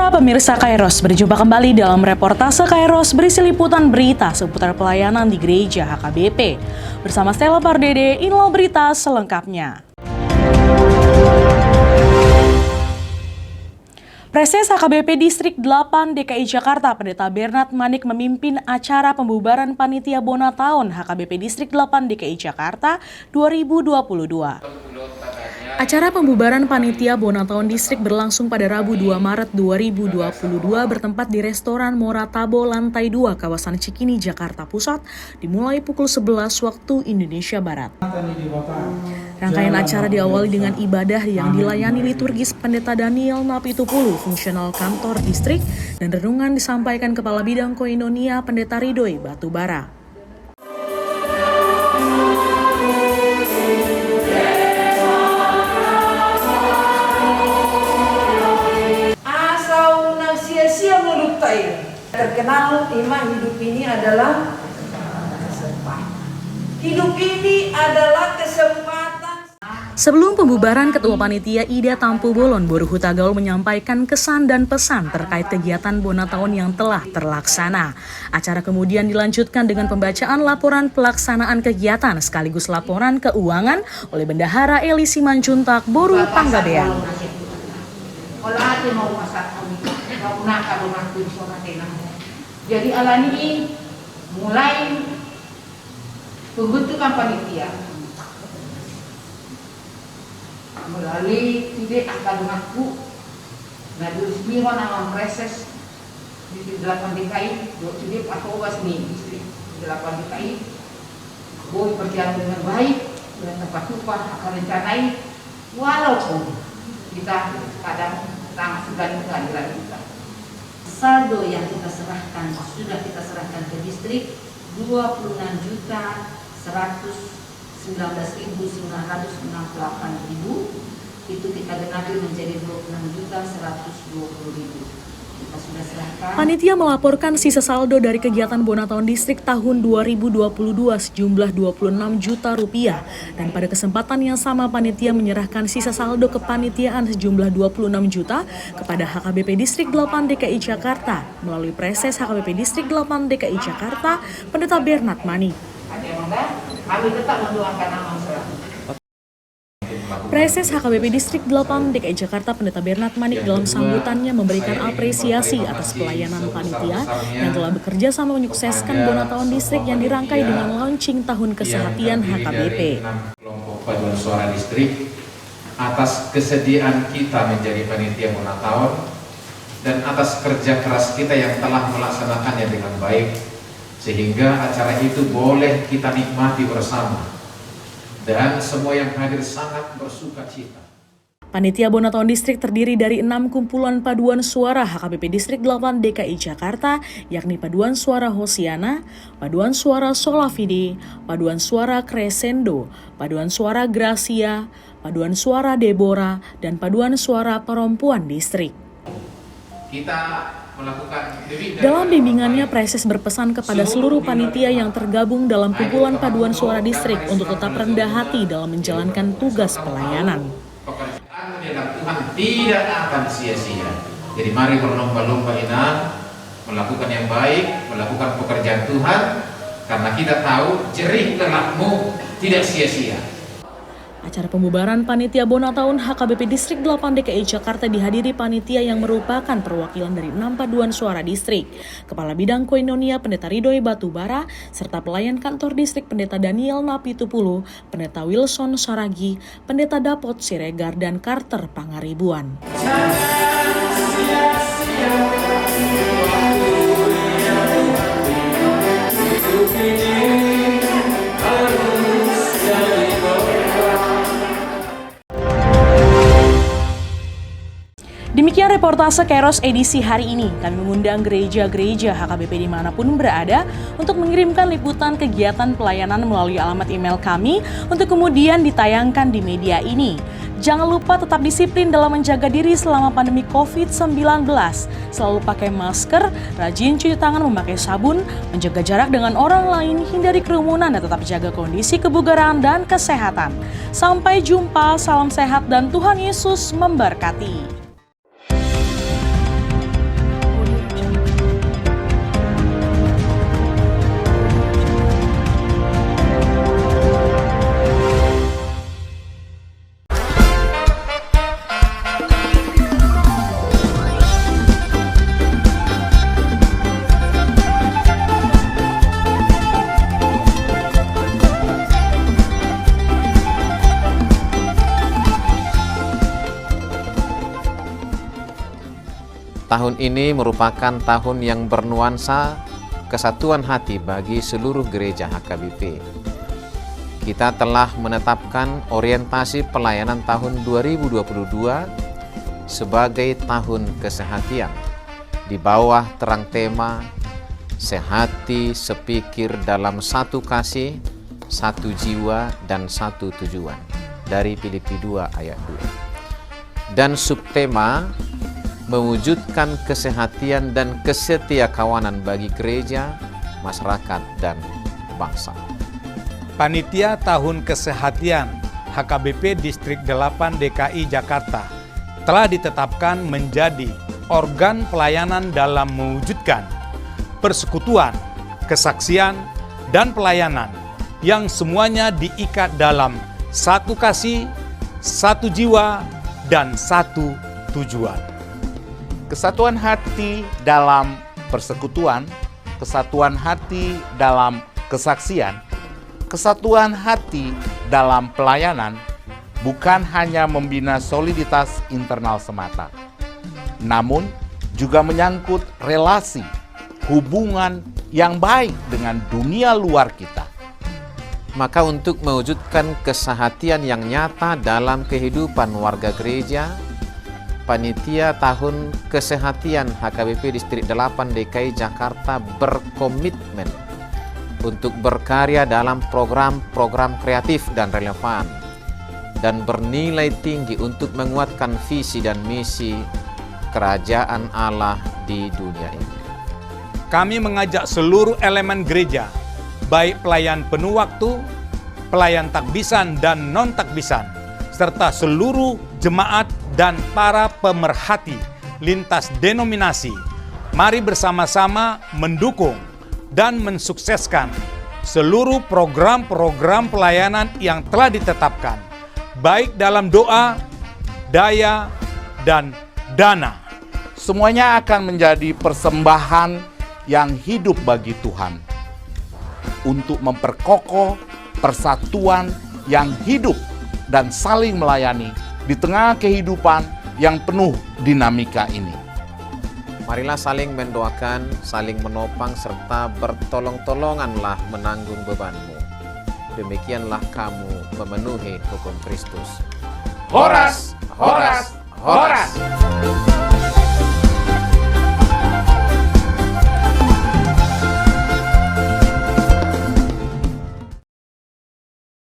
Sapa pemirsa Kairos, berjumpa kembali dalam reportase Kairos berisi liputan berita seputar pelayanan di gereja HKBP. Bersama Stella Pardede, inilah berita selengkapnya. Preses HKBP Distrik 8 DKI Jakarta, Pendeta Bernard Manik memimpin acara pembubaran Panitia Bona Tahun HKBP Distrik 8 DKI Jakarta 2022. Acara pembubaran Panitia Bona Tahun Distrik berlangsung pada Rabu 2 Maret 2022 bertempat di Restoran Moratabo Lantai 2 kawasan Cikini, Jakarta Pusat dimulai pukul 11 waktu Indonesia Barat. Rangkaian acara diawali dengan ibadah yang dilayani liturgis Pendeta Daniel Napitupulu, fungsional kantor distrik, dan renungan disampaikan Kepala Bidang Koinonia Pendeta Ridhoi Batubara. Terkenal tema hidup ini adalah kesempatan. Hidup ini adalah kesempatan. Sebelum pembubaran, Ketua Panitia Ida Tampu Bolon Boru Hutagaul menyampaikan kesan dan pesan terkait kegiatan Bona Tahun yang telah terlaksana. Acara kemudian dilanjutkan dengan pembacaan laporan pelaksanaan kegiatan sekaligus laporan keuangan oleh Bendahara Eli Simanjuntak Boru Panggabean. Jadi alani ini mulai pembentukan panitia melalui ide akademaku nah diresmikan nama preses di 8 DKI ide atau wasni distrik 8 DKI boleh berjalan dengan baik dan tempat upah akan rencanai walaupun kita kadang sangat segan kehadiran kita. Saldo yang kita serahkan sudah kita serahkan ke distrik 26.119.968.000, itu kita genapi menjadi 26.120.000. Kita sudah serahkan. Panitia melaporkan sisa saldo dari kegiatan Bona Tahun Distrik tahun 2022 sejumlah 26 juta rupiah, dan pada kesempatan yang sama panitia menyerahkan sisa saldo kepanitiaan sejumlah 26 juta kepada HKBP Distrik 8 DKI Jakarta melalui Preses HKBP Distrik 8 DKI Jakarta Pendeta Bernard Manik. Kami tetap mendoakan nama masyarakat. Preses HKBP Distrik 8 DKI Jakarta Pendeta Bernard Manik dalam sambutannya memberikan apresiasi atas pelayanan panitia yang telah bekerja sama menyukseskan Bona Tahun Distrik yang dirangkai dengan launching Tahun Kesehatian HKBP. Kelompok paduan suara distrik atas kesediaan kita menjadi panitia Bona Tahun dan atas kerja keras kita yang telah melaksanakannya dengan baik sehingga acara itu boleh kita nikmati bersama. Dan semua yang hadir sangat bersuka cita. Panitia Bona Tahun Distrik terdiri dari 6 kumpulan paduan suara HKBP Distrik 8 DKI Jakarta, yakni Paduan Suara Hosiana, Paduan Suara Solafide, Paduan Suara Crescendo, Paduan Suara Gracia, Paduan Suara Deborah, dan Paduan Suara Perempuan Distrik. Dalam bimbingannya, Preses berpesan kepada seluruh panitia yang tergabung dalam kumpulan paduan suara distrik untuk tetap rendah hati dalam menjalankan tugas pelayanan. Pekerjaan di dalam Tuhan tidak akan sia-sia. Jadi mari berlomba-lomba melakukan yang baik, melakukan pekerjaan Tuhan, karena kita tahu jerih lemakmu tidak sia-sia. Acara pembubaran Panitia Bona Tahun HKBP Distrik 8 DKI Jakarta dihadiri panitia yang merupakan perwakilan dari 6 paduan suara distrik, Kepala Bidang Koinonia Pendeta Ridhoi Batubara, serta pelayan kantor distrik Pendeta Daniel Napitupulu, Pendeta Wilson Saragi, Pendeta Dapot Siregar, dan Carter Pangaribuan. Demikian reportase Kairos edisi hari ini. Kami mengundang gereja-gereja HKBP dimanapun berada untuk mengirimkan liputan kegiatan pelayanan melalui alamat email kami untuk kemudian ditayangkan di media ini. Jangan lupa tetap disiplin dalam menjaga diri selama pandemi COVID-19. Selalu pakai masker, rajin cuci tangan memakai sabun, menjaga jarak dengan orang lain, hindari kerumunan, dan tetap jaga kondisi kebugaran dan kesehatan. Sampai jumpa, salam sehat dan Tuhan Yesus memberkati. Tahun ini merupakan tahun yang bernuansa kesatuan hati bagi seluruh gereja HKBP. Kita telah menetapkan orientasi pelayanan tahun 2022 sebagai tahun kesehatian di bawah terang tema sehati sepikir dalam satu kasih, satu jiwa dan satu tujuan dari Filipi 2 ayat 2. Dan subtema mewujudkan kesehatian dan kesetiakawanan bagi gereja, masyarakat dan bangsa. Panitia Tahun Kesehatian HKBP Distrik 8 DKI Jakarta telah ditetapkan menjadi organ pelayanan dalam mewujudkan persekutuan, kesaksian, dan pelayanan yang semuanya diikat dalam satu kasih, satu jiwa, dan satu tujuan. Kesatuan hati dalam persekutuan, kesatuan hati dalam kesaksian, kesatuan hati dalam pelayanan bukan hanya membina soliditas internal semata, namun juga menyangkut relasi, hubungan yang baik dengan dunia luar kita. Maka untuk mewujudkan kesehatian yang nyata dalam kehidupan warga gereja, Panitia Tahun Kesehatian HKBP Distrik 8 DKI Jakarta berkomitmen untuk berkarya dalam program-program kreatif dan relevan dan bernilai tinggi untuk menguatkan visi dan misi kerajaan Allah di dunia ini. Kami mengajak seluruh elemen gereja, baik pelayan penuh waktu, pelayan takbisan dan non-takbisan, serta seluruh jemaat dan para pemerhati lintas denominasi, mari bersama-sama mendukung dan mensukseskan seluruh program-program pelayanan yang telah ditetapkan, baik dalam doa, daya, dan dana. Semuanya akan menjadi persembahan yang hidup bagi Tuhan untuk memperkokoh persatuan yang hidup dan saling melayani di tengah kehidupan yang penuh dinamika ini. Marilah saling mendoakan, saling menopang, serta bertolong-tolonganlah menanggung bebanmu. Demikianlah kamu memenuhi hukum Kristus. Horas, horas, horas.